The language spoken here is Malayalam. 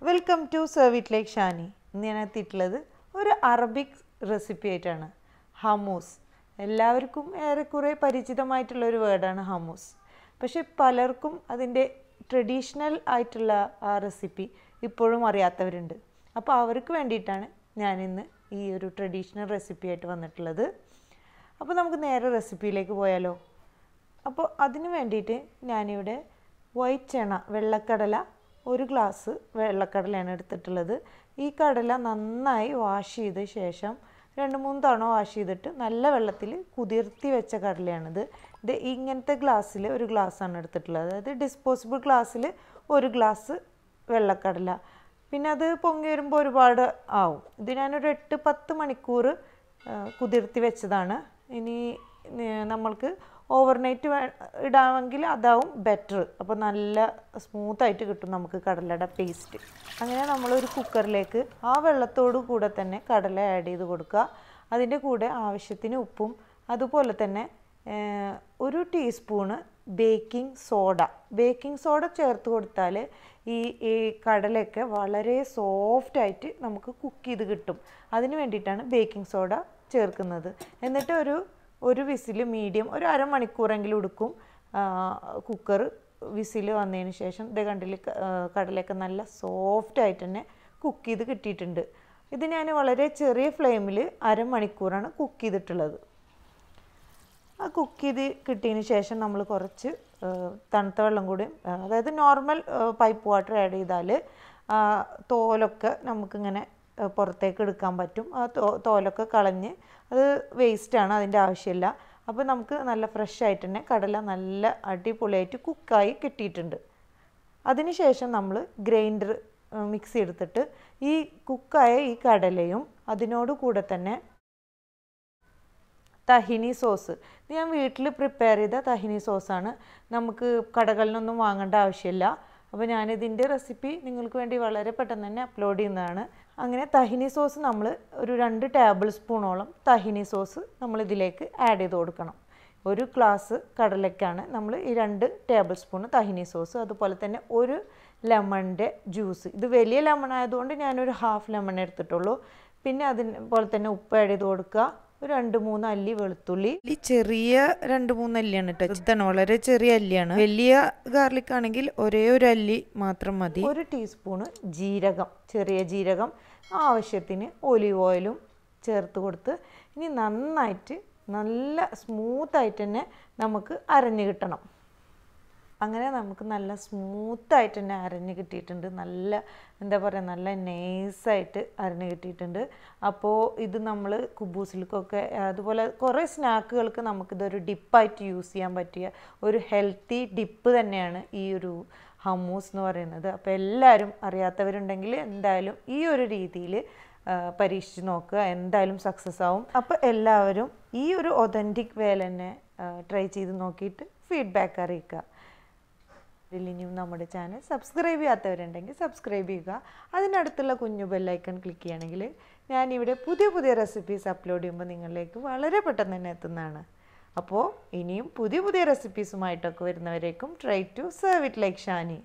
Welcome to serve it like Shani. ഇന്ന് ഞാൻ എത്തിയിട്ടുള്ളത് ഒരു അറബിക് റെസിപ്പി ആയിട്ടാണ്. ഹമ്മൂസ്. എല്ലാവർക്കും ഏറെക്കുറെ പരിചിതമായിട്ടുള്ളൊരു വേർഡാണ് ഹമ്മൂസ്. പക്ഷെ പലർക്കും അതിൻ്റെ ട്രഡീഷണൽ ആയിട്ടുള്ള ആ റെസിപ്പി ഇപ്പോഴും അറിയാത്തവരുണ്ട്. അപ്പോൾ അവർക്ക് വേണ്ടിയിട്ടാണ് ഞാനിന്ന് ഈ ഒരു ട്രഡീഷണൽ റെസിപ്പി ആയിട്ട് വന്നിട്ടുള്ളത്. അപ്പോൾ നമുക്ക് നേരെ റെസിപ്പിയിലേക്ക് പോയാലോ. അപ്പോൾ അതിന് വേണ്ടിയിട്ട് ഞാനിവിടെ വൈറ്റ് ചണ, വെള്ളക്കടല, ഒരു ഗ്ലാസ് വെള്ളക്കടലയാണ് എടുത്തിട്ടുള്ളത്. ഈ കടല നന്നായി വാഷ് ചെയ്ത ശേഷം 2-3 തവണ വാഷ് ചെയ്തിട്ട് നല്ല വെള്ളത്തിൽ കുതിർത്തി വെച്ച കടലയാണിത്. ഇത് ഇങ്ങനത്തെ ഗ്ലാസ്സിൽ ഒരു ഗ്ലാസ്സാണ് എടുത്തിട്ടുള്ളത്. അതായത് ഡിസ്പോസിബിൾ ഗ്ലാസ്സിൽ ഒരു ഗ്ലാസ് വെള്ളക്കടല. പിന്നെ അത് പൊങ്ങി വരുമ്പോൾ ഒരുപാട് ആവും. ഇത് ഞാനൊരു 8-10 മണിക്കൂർ കുതിർത്തി വെച്ചതാണ്. ഇനി നമ്മൾക്ക് ഓവർനൈറ്റ് ഇടാമെങ്കിൽ അതാവും ബെറ്റർ. അപ്പോൾ നല്ല സ്മൂത്തായിട്ട് കിട്ടും നമുക്ക് കടലയുടെ പേസ്റ്റ്. അങ്ങനെ നമ്മളൊരു കുക്കറിലേക്ക് ആ വെള്ളത്തോടു കൂടെ തന്നെ കടല ആഡ് ചെയ്ത് കൊടുക്കുക. അതിൻ്റെ കൂടെ ആവശ്യത്തിന് ഉപ്പും അതുപോലെ തന്നെ 1 ടീസ്പൂണ് ബേക്കിംഗ് സോഡ ചേർത്ത് കൊടുത്താൽ ഈ കടലയൊക്കെ വളരെ സോഫ്റ്റായിട്ട് നമുക്ക് കുക്ക് ചെയ്ത് കിട്ടും. അതിന് വേണ്ടിയിട്ടാണ് ബേക്കിംഗ് സോഡ ചേർക്കുന്നത്. എന്നിട്ട് ഒരു വിസിൽ മീഡിയം ഒരു അരമണിക്കൂറെങ്കിലും എടുക്കും. കുക്കർ വിസിൽ വന്നതിന് ശേഷം ഇത് കണ്ടിൽ കടലയൊക്കെ നല്ല സോഫ്റ്റായിട്ട് തന്നെ കുക്ക് ചെയ്ത് കിട്ടിയിട്ടുണ്ട്. ഇത് ഞാൻ വളരെ ചെറിയ ഫ്ലെയിമിൽ അരമണിക്കൂറാണ് കുക്ക് ചെയ്തിട്ടുള്ളത്. ആ കുക്ക് ചെയ്ത് കിട്ടിയതിന് ശേഷം നമ്മൾ കുറച്ച് തണുത്ത വെള്ളം കൂടി, അതായത് നോർമൽ പൈപ്പ് വാട്ടർ ആഡ് ചെയ്താൽ തോലൊക്കെ നമുക്കിങ്ങനെ പുറത്തേക്ക് എടുക്കാൻ പറ്റും. ആ തോലൊക്കെ കളഞ്ഞ്, അത് വേസ്റ്റാണ്, അതിൻ്റെ ആവശ്യമില്ല. അപ്പോൾ നമുക്ക് നല്ല ഫ്രഷ് ആയിട്ട് തന്നെ കടല നല്ല അടിപൊളിയായിട്ട് കുക്കായി കിട്ടിയിട്ടുണ്ട്. അതിനുശേഷം നമ്മൾ ഗ്രൈൻഡർ മിക്സി എടുത്തിട്ട് ഈ കുക്കായ ഈ കടലയും അതിനോട് കൂടെ തന്നെ തഹിനി സോസ്, ഇത് ഞാൻ വീട്ടിൽ പ്രിപ്പയർ ചെയ്ത തഹിനി സോസാണ്. നമുക്ക് കടകളിൽ നിന്നൊന്നും വാങ്ങേണ്ട ആവശ്യമില്ല. അപ്പോൾ ഞാനിതിൻ്റെ റെസിപ്പി നിങ്ങൾക്ക് വേണ്ടി വളരെ പെട്ടെന്ന് തന്നെ അപ്ലോഡ് ചെയ്യുന്നതാണ്. അങ്ങനെ തഹിനി സോസ് നമ്മൾ ഒരു 2 ടേബിൾ സ്പൂണോളം തഹിനി സോസ് നമ്മൾ ഇതിലേക്ക് ആഡ് ചെയ്ത് കൊടുക്കണം. ഒരു ഗ്ലാസ് കടലയ്ക്കാണ് നമ്മൾ ഈ 2 ടേബിൾ സ്പൂൺ തഹിനി സോസ്. അതുപോലെ തന്നെ ഒരു ലെമണിൻ്റെ ജ്യൂസ്. ഇത് വലിയ ലെമൺ ആയതുകൊണ്ട് ഞാനൊരു ഹാഫ് ലെമൺ എടുത്തിട്ടുള്ളൂ. പിന്നെ അതുപോലെ തന്നെ ഉപ്പ് ആഡ് ചെയ്ത് കൊടുക്കുക. ഒരു 2-3 അല്ലി വെളുത്തുള്ളി, ചെറിയ 2-3 അല്ലിയാണ് കേട്ടോ. ഇതാണ് വളരെ ചെറിയ അല്ലിയാണ്. വലിയ ഗാർലിക് ആണെങ്കിൽ ഒരേ ഒരു അല്ലി മാത്രം മതി. 1 ടീസ്പൂണ് ജീരകം, ചെറിയ ജീരകം, ആവശ്യത്തിന് ഒലിവ് ഓയിലും ചേർത്ത് കൊടുത്ത് ഇനി നന്നായിട്ട് നല്ല സ്മൂത്തായിട്ട് തന്നെ നമുക്ക് അരഞ്ഞ് കിട്ടണം. അങ്ങനെ നമുക്ക് നല്ല സ്മൂത്തായിട്ട് തന്നെ അരഞ്ഞ് കിട്ടിയിട്ടുണ്ട്. നല്ല എന്താ പറയുക, നല്ല നൈസായിട്ട് അരഞ്ഞ് കിട്ടിയിട്ടുണ്ട്. അപ്പോൾ ഇത് നമ്മൾ കുബൂസിലേക്കൊക്കെ അതുപോലെ കുറേ സ്നാക്കുകൾക്ക് നമുക്കിതൊരു ഡിപ്പായിട്ട് യൂസ് ചെയ്യാൻ പറ്റിയ ഒരു ഹെൽത്തി ഡിപ്പ് തന്നെയാണ് ഈ ഒരു ഹമ്മൂസ് എന്ന് പറയുന്നത്. അപ്പോൾ എല്ലാവരും അറിയാത്തവരുണ്ടെങ്കിൽ എന്തായാലും ഈ ഒരു രീതിയിൽ പരീക്ഷിച്ച് നോക്കുക, എന്തായാലും സക്സസ് ആവും. അപ്പോൾ എല്ലാവരും ഈ ഒരു ഒതൻറ്റിക് വേല തന്നെ ട്രൈ ചെയ്ത് നോക്കിയിട്ട് ഫീഡ്ബാക്ക് അറിയിക്കുക. ഇനിയും നമ്മുടെ ചാനൽ സബ്സ്ക്രൈബ് ചെയ്യാത്തവരുണ്ടെങ്കിൽ സബ്സ്ക്രൈബ് ചെയ്യുക. അതിനടുത്തുള്ള കുഞ്ഞു ബെല്ലൈക്കൺ ക്ലിക്ക് ചെയ്യുകയാണെങ്കിൽ ഞാനിവിടെ പുതിയ റെസിപ്പീസ് അപ്ലോഡ് ചെയ്യുമ്പോൾ നിങ്ങളിലേക്ക് വളരെ പെട്ടെന്ന് തന്നെ എത്തുന്നതാണ്. അപ്പോൾ ഇനിയും പുതിയ റെസിപ്പീസുമായിട്ടൊക്കെ വരുന്നവരേക്കും try to serve it like Shani.